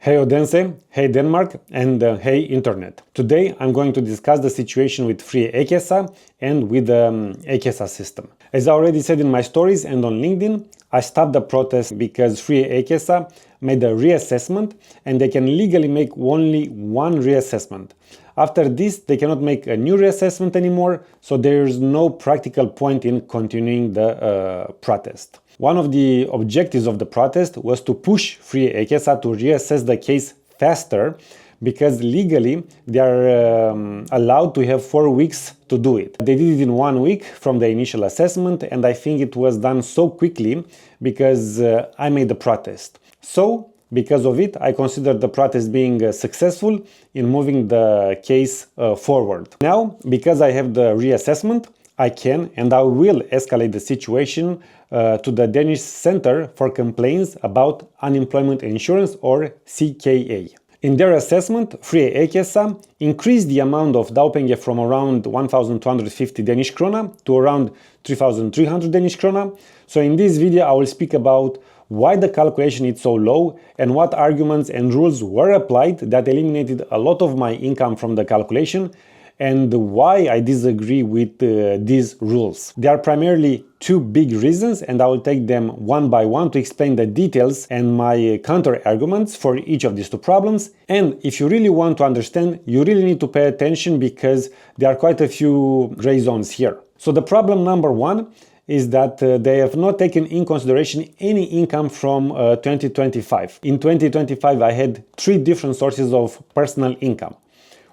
Hey Odense, hey Denmark, and hey Internet. Today I'm going to discuss the situation with Frie A-kasse and with the A-kasse system. As I already said in my stories and on LinkedIn, I stopped the protest because Frie A-kasse made a reassessment and they can legally make only one reassessment. After this, they cannot make a new reassessment anymore, so there's no practical point in continuing the protest. One of the objectives of the protest was to push Frie A-kasse to reassess the case faster, because legally they are allowed to have 4 weeks to do it. They did it in 1 week from the initial assessment, and I think it was done so quickly because I made the protest. So, because of it, I consider the protest being successful in moving the case forward. Now, because I have the reassessment, I can and I will escalate the situation to the Danish Center for Complaints about Unemployment Insurance, or CKA. In their assessment, Frie A-kasse increased the amount of Dagpenge from around 1,250 Danish krona to around 3,300 Danish krona. So in this video I will speak about why the calculation is so low and what arguments and rules were applied that eliminated a lot of my income from the calculation, and why I disagree with these rules. There are primarily two big reasons, and I will take them one by one to explain the details and my counter-arguments for each of these two problems. And if you really want to understand, you really need to pay attention because there are quite a few gray zones here. So the problem number one is that they have not taken in consideration any income from 2025. In 2025 I had 3 different sources of personal income.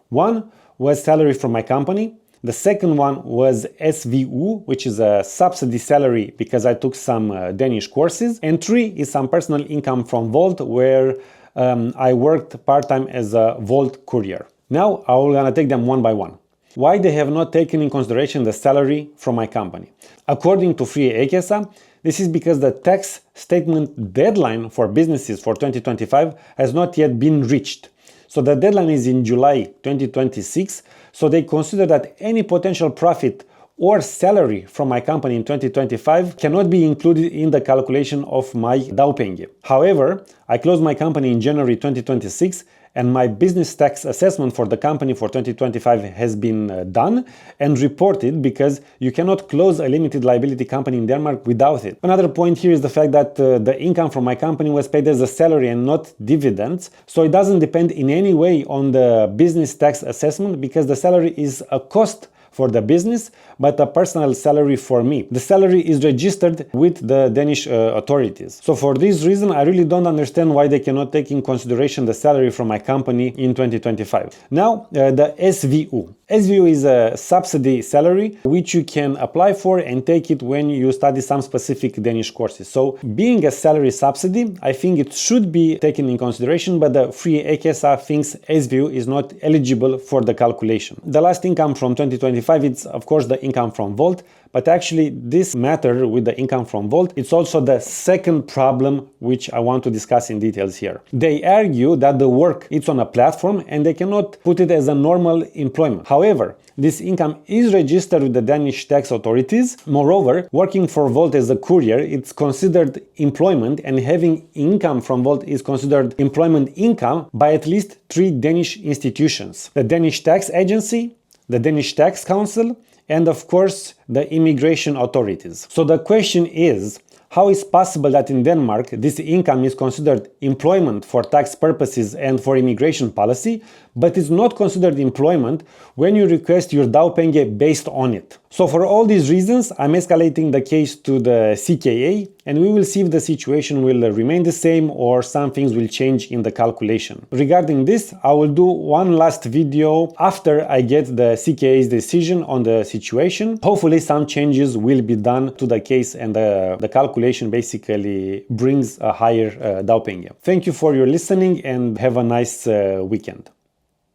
One was salary from my company. The second one was SVU, which is a subsidy salary because I took some Danish courses. And 3 is some personal income from Volt, where I worked part-time as a Volt courier. Now I'm gonna take them one by one. Why they have not taken in consideration the salary from my company? According to Frie A-kasse, this is because the tax statement deadline for businesses for 2025 has not yet been reached. So the deadline is in July 2026, so they consider that any potential profit or salary from my company in 2025 cannot be included in the calculation of my Dagpenge. However, I closed my company in January 2026 and my business tax assessment for the company for 2025 has been done and reported, because you cannot close a limited liability company in Denmark without it. Another point here is the fact that the income from my company was paid as a salary and not dividends, so it doesn't depend in any way on the business tax assessment because the salary is a cost for the business, but a personal salary for me. The salary is registered with the Danish authorities. So for this reason, I really don't understand why they cannot take in consideration the salary from my company in 2025. Now, the SVU. SVU is a subsidy salary which you can apply for and take it when you study some specific Danish courses. So being a salary subsidy, I think it should be taken in consideration, but the Frie A-kasse thinks SVU is not eligible for the calculation. The last income from 2025, it's of course the income from Volt, but actually this matter with the income from Volt, it's also the second problem which I want to discuss in details here. They argue that the work is on a platform and they cannot put it as a normal employment. However, this income is registered with the Danish tax authorities. Moreover, working for Volt as a courier, it's considered employment, and having income from Volt is considered employment income by at least 3 Danish institutions: the Danish Tax Agency, the Danish Tax Council, and of course the immigration authorities. So the question is, how is possible that in Denmark this income is considered employment for tax purposes and for immigration policy, but is not considered employment when you request your Dagpenge based on it? So for all these reasons, I'm escalating the case to the CKA, and we will see if the situation will remain the same or some things will change in the calculation. Regarding this, I will do one last video after I get the CKA's decision on the situation. Hopefully some changes will be done to the case and the calculation basically brings a higher Dagpenge. Thank you for your listening and have a nice weekend.